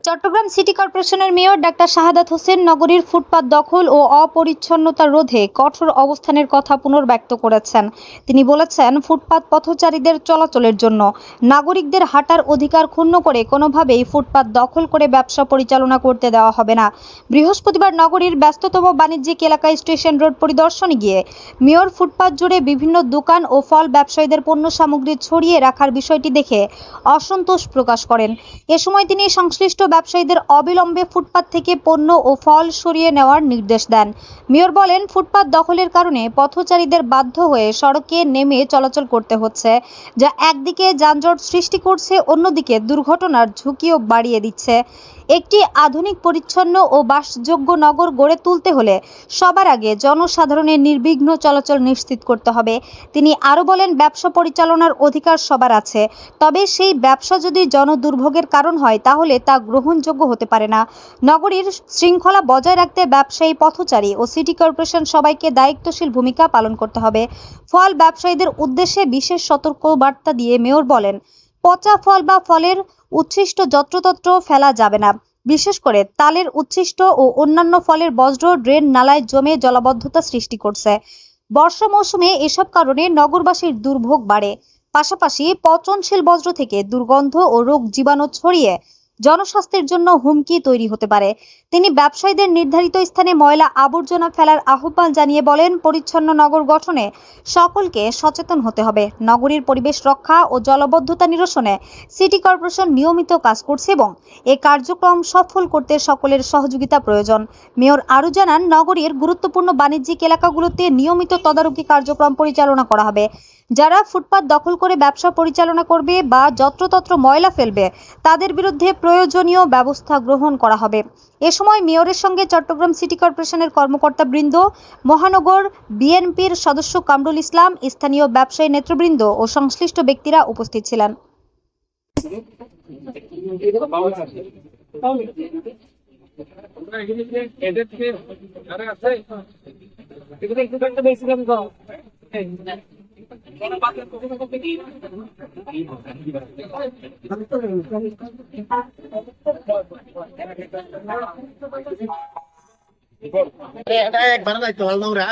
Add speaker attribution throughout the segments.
Speaker 1: Chittagong city কর্পোরেশনের mayor doctor Shahadat Hossain নগরীর ফুটপাত দখল ও অপরিচ্ছন্নতা রোধে কঠোর অবস্থানের কথা পুনর্ব্যক্ত করেছেন। তিনি বলেছেন, ফুটপাত পথচারীদের চলাচলের জন্য নাগরিকদের হাঁটার অধিকার ক্ষুণ্ণ করে কোনোভাবেই ফুটপাত দখল করে ব্যবসা পরিচালনা করতে দেওয়া হবে না। বৃহস্পতিবার নগরীর ব্যস্ততম বাণিজ্যিক এলাকায় স্টেশন রোড পরিদর্শনে গিয়ে মেয়র ফুটপাত জুড়ে বিভিন্ন দোকান ও ফল ব্যবসায়ীদের পণ্য সামগ্রী ছড়িয়ে রাখার বিষয়টি দেখে অসন্তোষ প্রকাশ করেন। এ সময় তিনি সংশ্লিষ্ট ব্যবসায়ীদের অবিলম্বে ফুটপাত থেকে পণ্য ও ফল সরিয়ে নেওয়ার নির্দেশ দেন। মেয়র বলেন, ফুটপাত দখলের কারণে পথচারীদের বাধ্য হয়ে সড়কে নেমে চলাচল করতে হচ্ছে, যা একদিকে যানজট সৃষ্টি করছে, অন্যদিকে দুর্ঘটনার ঝুঁকিও বাড়িয়ে দিচ্ছে। একটি আধুনিক, পরিচ্ছন্ন ও বাসযোগ্য নগর গড়ে তুলতে হলে সবার আগে জনসাধারণের নির্বিঘ্ন চলাচল নিশ্চিত করতে হবে। তিনি আরও বলেন, ব্যবসা পরিচালনার অধিকার সবার আছে, তবে সেই ব্যবসা যদি জনদুর্ভোগের কারণ হয় তাহলে তা গ্রহণযোগ্য হতে পারে না। নগরীর শৃঙ্খলা বজায় রাখতে ব্যবসায়ী, পথচারী ও সিটি কর্পোরেশন সবাইকে দায়িত্বশীল ভূমিকা পালন করতে হবে। ফল ব্যবসায়ীদের উদ্দেশ্যে বিশেষ সতর্কবার্তা দিয়ে মেয়র বলেন, পচা ফল বা ফলের উচ্ছিষ্ট যত্রতত্র ফেলা যাবে না। বিশেষ করে তালের উচ্ছিষ্ট ও অন্যান্য ফলের বজ্র ড্রেন নালায় জমে জলাবদ্ধতা সৃষ্টি করছে। বর্ষা মৌসুমে এসব কারণে নগরবাসীর দুর্ভোগ বাড়ে। পাশাপাশি পচনশীল বজ্র থেকে দুর্গন্ধ ও রোগ জীবাণু ছড়িয়ে জনস্বাস্থ্যের জন্য হুমকি তৈরি হতে পারে। তিনি ব্যবসায়ীদের নির্ধারিত স্থানে ময়লা আবর্জনা ফেলার আহ্বান জানিয়ে বলেন, পরিচ্ছন্ন নগর গঠনে সকলকে সচেতন হতে হবে। নগরীর পরিবেশ রক্ষা ও জলাবদ্ধতা নিরসনে সিটি কর্পোরেশন নিয়মিত কাজ করছে এবং এই কার্যক্রম সফল করতে সকলের সহযোগিতা প্রয়োজন। মেয়র আরও জানান, নগরীর গুরুত্বপূর্ণ বাণিজ্যিক এলাকাগুলোতে নিয়মিত তদারকি কার্যক্রম পরিচালনা করা হবে। যারা ফুটপাত দখল করে ব্যবসা পরিচালনা করবে বা যত্রতত্র ময়লা ফেলবে তাদের বিরুদ্ধে প্রয়োজনীয় ব্যবস্থা গ্রহণ করা হবে। এ সময় মেয়রের সঙ্গে চট্টগ্রাম সিটি কর্পোরেশনের কর্মকর্তাবৃন্দ, মহানগর বিএনপির সদস্য কামরুল ইসলাম, স্থানীয় ব্যবসায়ী নেতৃবৃন্দ ও সংশ্লিষ্ট ব্যক্তিরা উপস্থিত ছিলেন।
Speaker 2: একবার যাইতে হল না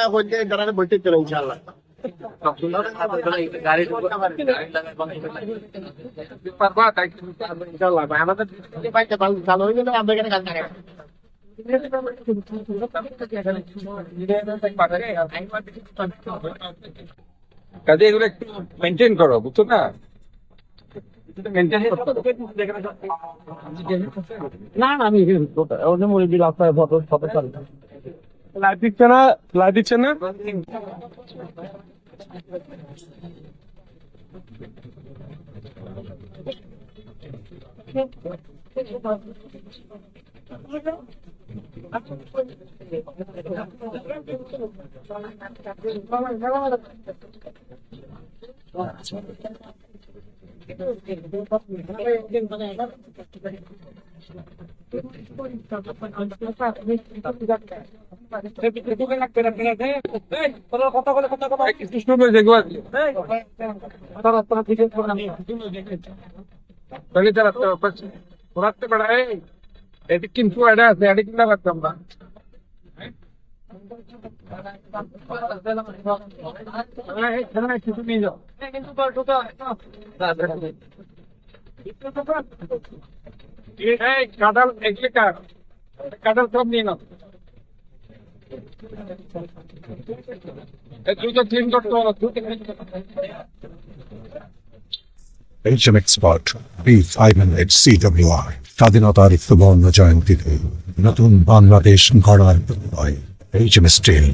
Speaker 2: দাঁড়ালে বইতে চলো ইনশাল্লাহ।
Speaker 3: কাজে এগুলো একটু মেনটেন করো, বুঝছো না?
Speaker 2: না না আমি রাস্তায় ফটো ফটো চালু
Speaker 3: লাইট দিচ্ছে না, লাইট দিচ্ছে না। রাখতে পারে এটি কিন্তু এটা আছে, এটি কিনা রাখতাম না। কিছু নিয়ে যাও কাঁঠাল, এগুলি কাঁঠাল সব নিয়ে নাও। দুটো ক্লিন করতে হবে,
Speaker 4: HM Expert B500 CWR স্বাধীনতার সুবর্ণ জয়ন্তীতে নতুন বাংলাদেশ গড়ার প্রত্যয় HM Steel।